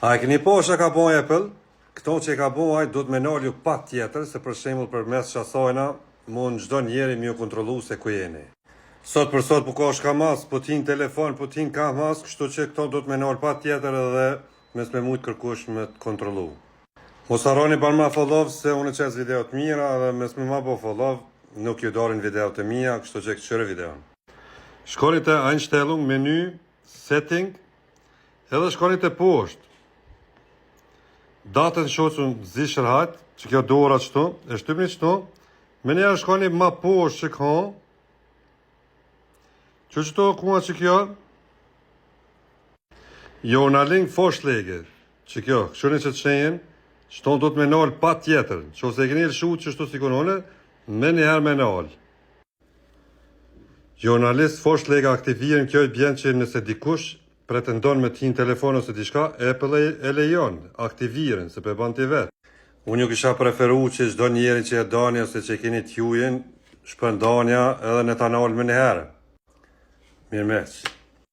A e keni po që ka bo Apple? Këto që ka bo do të menolju pa tjetër, se për shembull për mes qasojna, mund çdo njeri mi ju kontrolu se ku jeni. Sot për sot po ka shkamas, po tin telefon, po tin kamas, kështu që këto do të menol pa tjetër edhe mes me mujt kërkush me të kontrolu. Mos harroni ban ma follow se unë qes video të mira edhe mes me ma bo follow, nuk ju dorin video të mija, kështu që këqyre videon. Shkoni të Einstellung, menu, setting, edhe shkoni të poshtë. Datën shoqën zishërhat, që kjo dora qëtu, e shtypni qëtu, me njerë shkoni ma poshtë që ka, që qëtu kuma që kjo, journaling forslege, që kjo, këshurin që të shenjen, qëtu do të me nalë pa tjetër, që ose e keni lëshu që shtu si konone, me njerë me nalë. Journalist forslege aktiviren kjo i bjen që nëse dikush, pretendon me t'hin telefon ose diçka, Apple e lejon, aktiviren, se për ban t'i vetë. Unë ju kisha preferu që çdo njeri që e dani ose që keni t'jujen, shpëndanja edhe në ta nalë me njëherë. Mirëmeq.